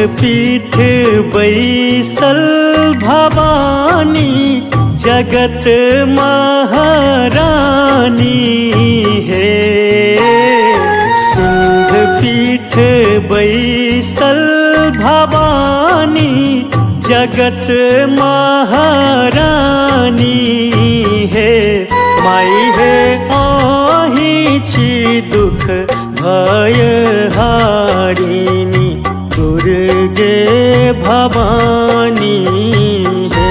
पीठ बैसल भवानी जगत महारानी है। सिंह पीठ बैसल भवानी जगत महारानी है। माई है आही छी दुख भय हारिणी दुर्गे भवानी है।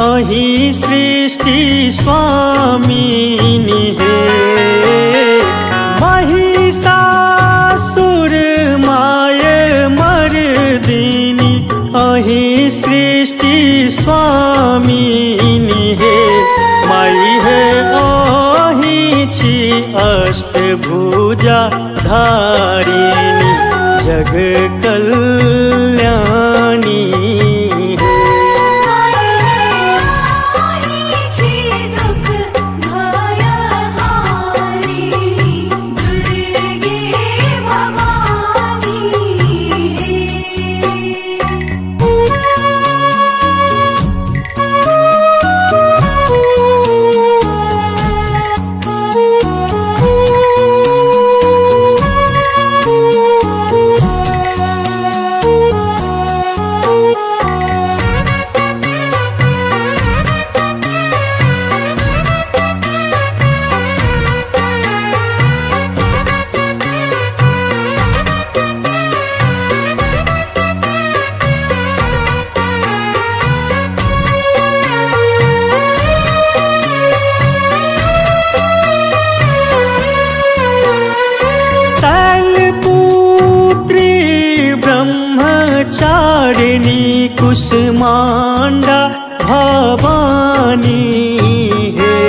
अही सृष्टि स्वामिनी है। महिषासुर माय मर्दिनी अही सृष्टि स्वामिनी है। माई है अही छी अष्टभुजा धारिणी जग कल्याणी है। ब्रह्मचारिणी कुसुमांडा भवानी है।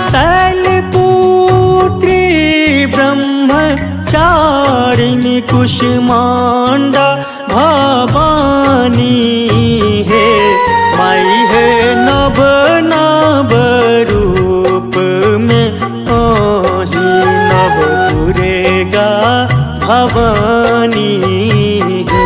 शैलपुत्री ब्रह्मचारिणी कुसुमांडा भवानी है। माई है नव नव रूप में आही नवपुरेगा भवानी है।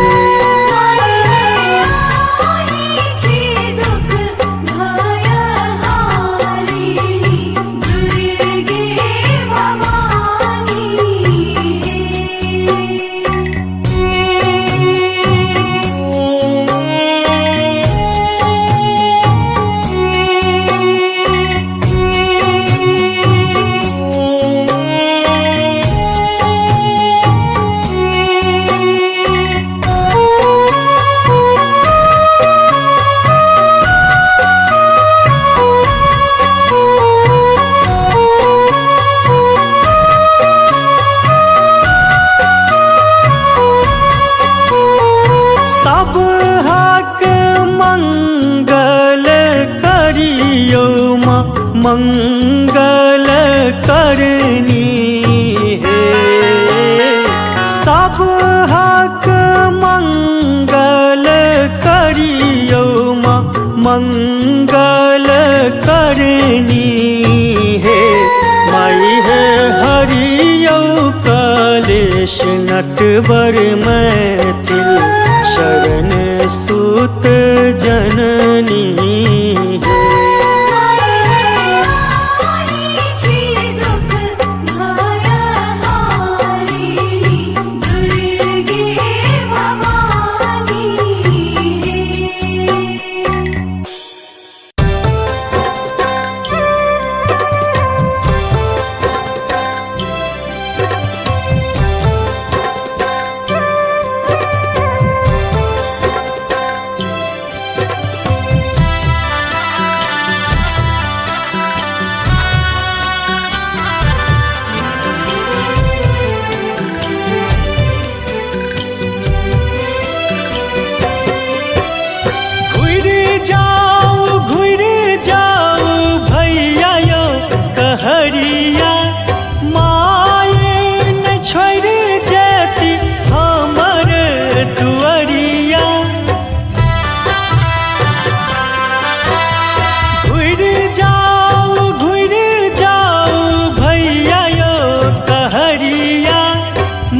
मंगल करनी है। सब हक मंगल करियो मंगल करनी है। माई है हरियो कलेश नटवर मैथिल शरण सुत जननी है।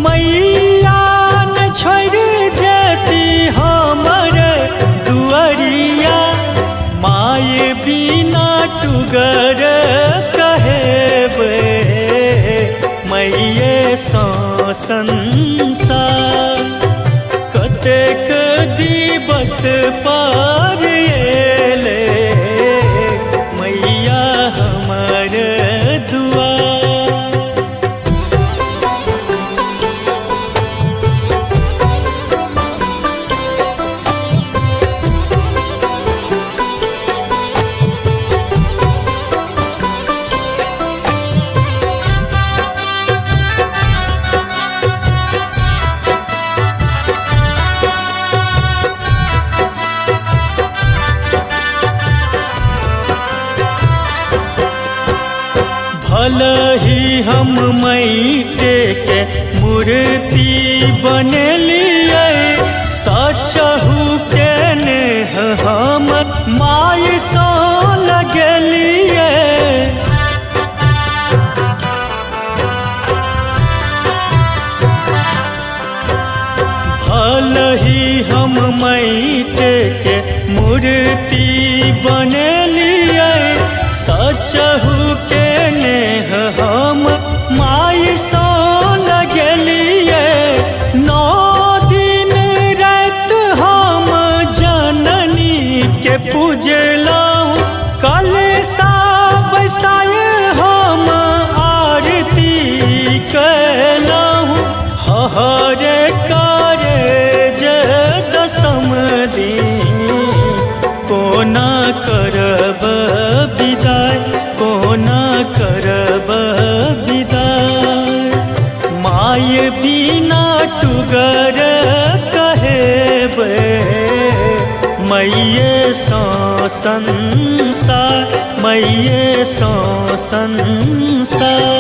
मैया न छोड़ जती हमर दुआरिया, माय बिना टुगर कहेबे मैये सा संसार। कतेक दिवस पार एले मैया हमर दुआर। भलही हम माटी के मूर्ति बनेलिए, सचहु के नेह हम माय सा लगलिए। भलही हम माटी के मूर्ति बनेलिए, सचहु के नेह हम माय सा लगलिए। 9 दिन रात हम जननी के पूजलहुँ, कलशा बैसाए हम आरती कयलहुँ। हरे करे जे दशम दिन कोना करब विदाई, कोना करब विदाई। माय बिना टुगर कहेबे मैये सा संसार, मैये सा संसार।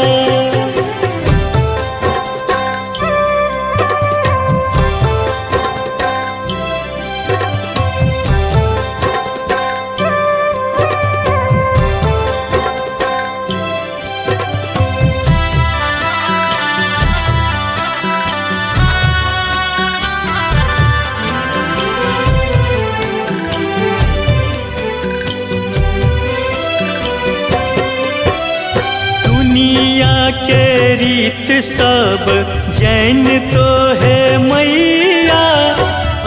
दुनिया के रीत सब जैन तो है मैया,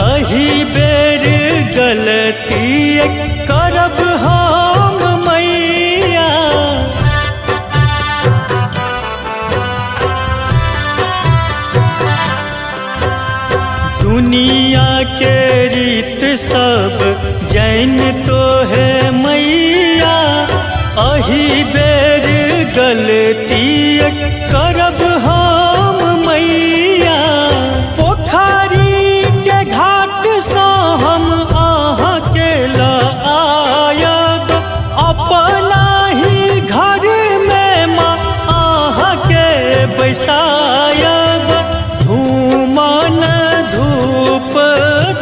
अही बेर गलती करब हम मैया। दुनिया के रीत सब जैन तो है मैया, अही बेर गलती करब हम मैया। पोखरी के घाट सा हम अहाँ के लायब, अपना ही घर में माँ अहाँ के बैसायब। धूमन धूप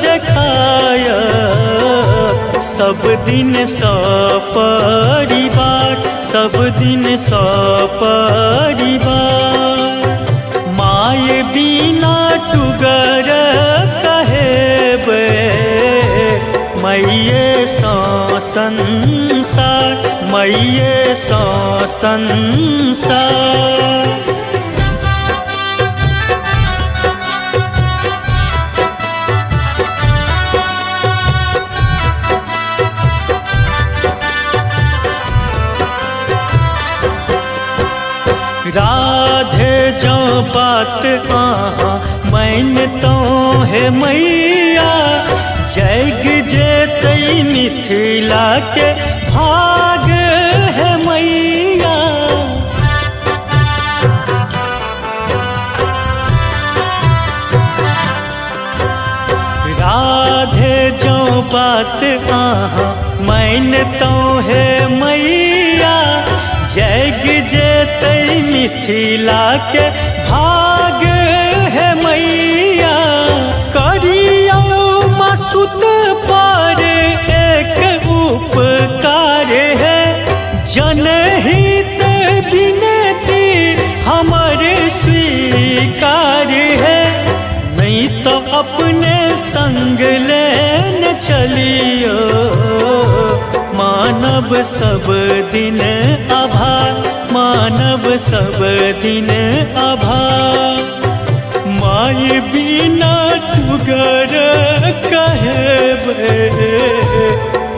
देखायब, सब दिन सपरिवार, सब दिन सपरिवार। माय बिना टुगर कहेबे मैये सा संसार, मैये सा संसार। राधे जो बात आहाँ मानतो है मैया, जग जेतै मिथिला के भाग है मैया। राधे जो बात आहाँ मानतो है मैया, जग जेतै मिथिला के भाग है मैया। करियौ मसुत पर एक उपकार है, जनहित विनती हमर स्वीकार अपने संग लेन चलियो, मानव सब दिन आभार, मानव सब दिन आभार। माय बिना टुगर कहेबे,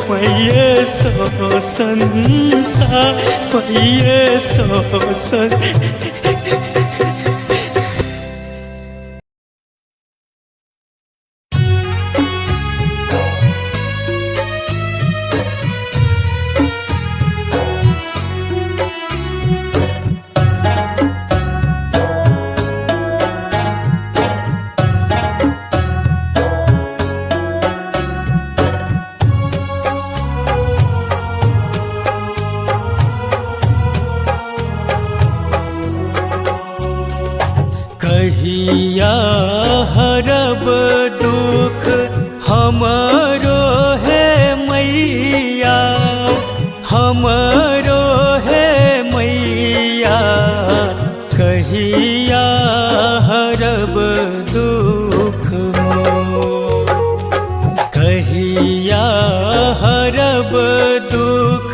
पइए सो संसार, पइए सो संसार। कहिया हरब दुख हमरो है मैया, हमरो है मैया। कहिया हरब दुख मोर, कहिया हरब दुख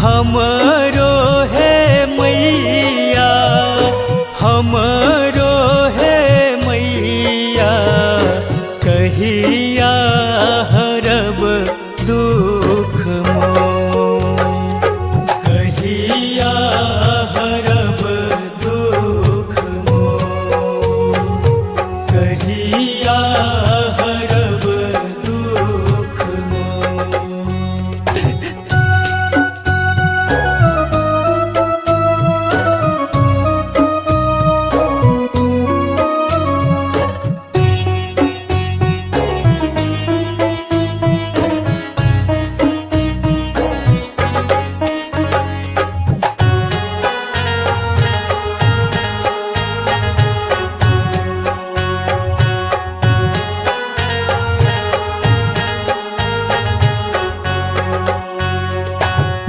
हमरो है मैया, हमरो कहिया हरब दुख मोर, कहिया हरब दुख मोर, कहिया हरब दुख मोर।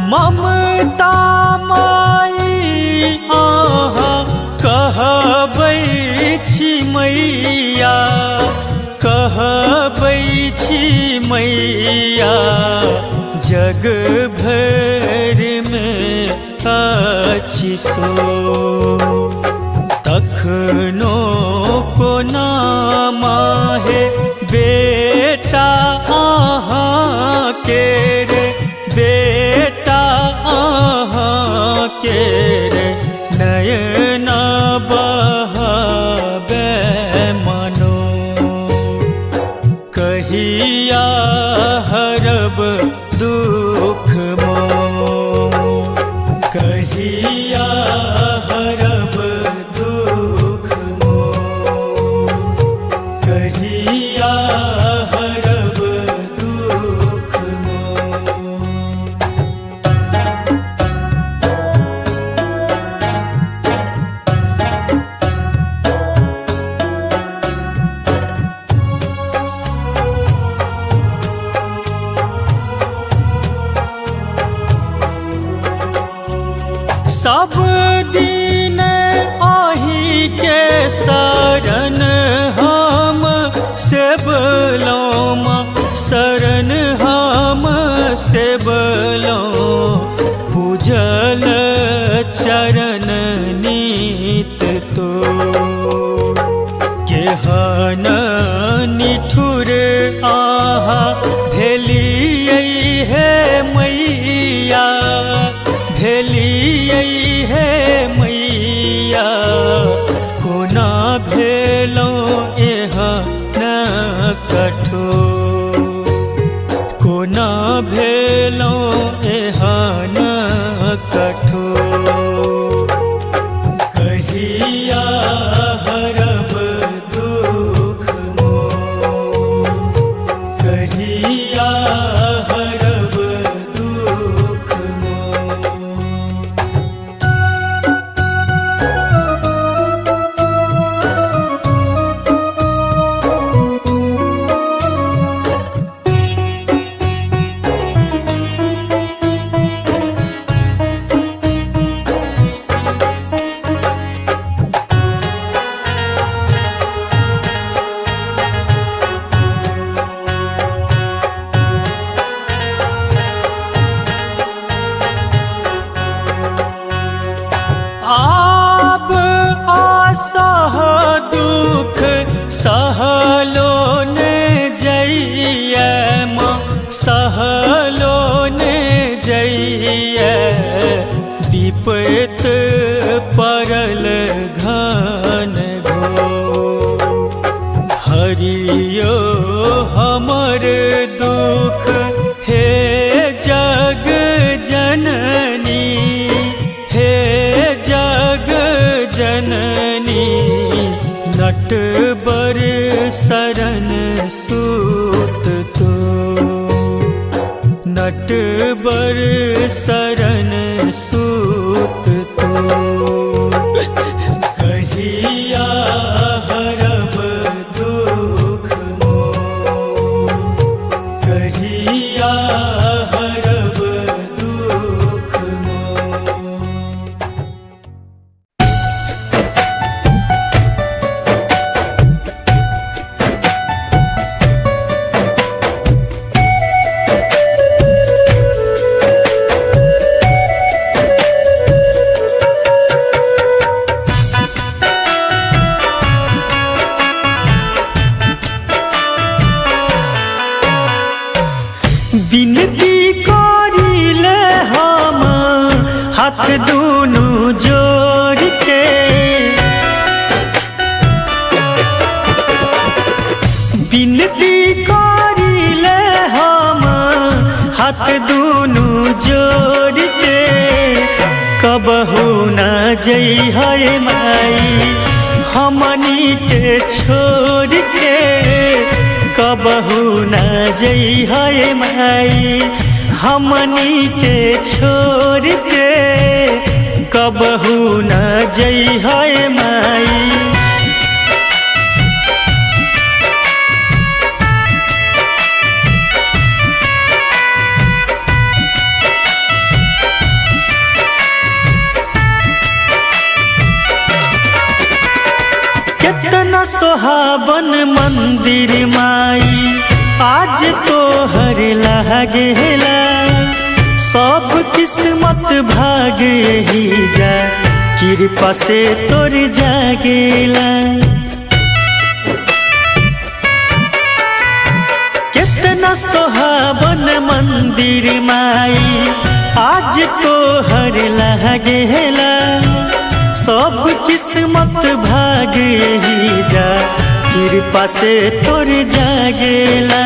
ममता माई आहा कहबै छी मैया, कहबै छी मैया। जग भरि में अछि सो, तखनो कोना माहे बेटा अहाँ के रे, बेटा अहाँ के रे। नयना बहावे मनो, कहिया हरब दुख मोर, कहिया हरब दुख मोर, कहिया हरब दुख मोर। सब दिन आही के शरण हम सेबलौं, शरण हम सेबलौं। पूजल चरण नीत तो, केहन निठुर आहा भेलियै हे मैया, भेलियै हे मैया। कोना भेलौं एहन कठोर, कोना भेलौं एहन कठोर। कहिया हरब दुख मोर, कहिया हरब दुख मोर। सहलो ने जइया माँ सहलो ने जइया विपत परल घन घोर हरियो हमर दुख हे जग जननी हे जग जननी नटबर शरण सूत तो नटबर शरण सूत तो कहिया हरब दुख मोर कहिया हरब दुख मोर। विनती करिले हम हाथ दुनु जोड़ के विनती करिले हम हाथ दुनु जोड़ के कबहू न जइहे माई हमनी के छोड़ के कबहू न जइहे माई हमनी के छोड़ के कबहू न जइहे माई। कितना सोहावन मंदिर माई आज तो हर लागेला सब किस्मत भागे ही जा कृपा से तोर जागेला। कितना सोहावन मंदिर माई आज तो हर लागेला सब किस्मत भागे ही जा कृपा से तोर जागेला।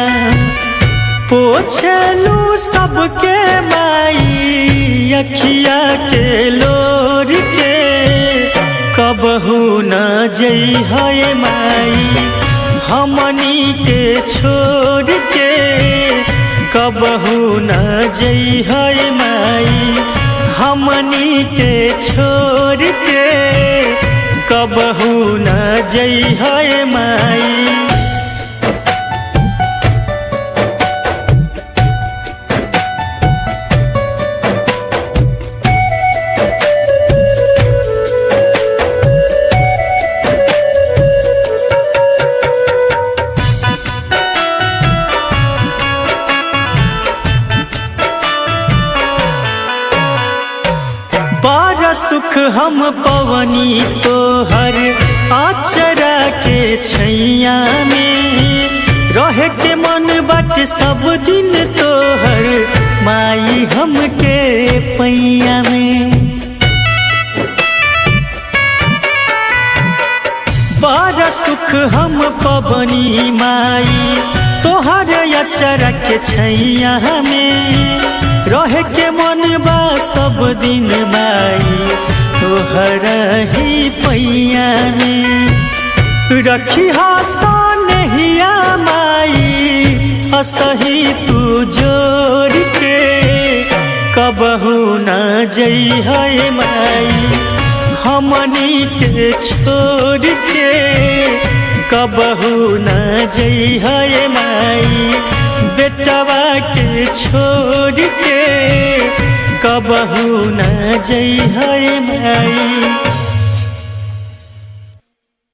पोछलू सबके माई अखिया के लोर के कबहू न जइहे माई हमनी के छोड़ के कबहू न जइहे माई हमनी के छोड़ के कबहू न जइहे माई। बड़ा सुख हम पवनी तोहर आचरा के छैया में रहे के मन बट सब दिन तोहर माई हमके पैया में। बड़ा सुख हम पवनी माई तोहर आचरा के छैया में रहे के मन बा सब दिन माई तोहर ही पैया में। रखी नहिया माई असही तू जोड़ के कबहू न जइहे माई हमनी के छोड़ के कबहू न जइहे माई बेटवा के छोड़ के कबहू न जइहे माई।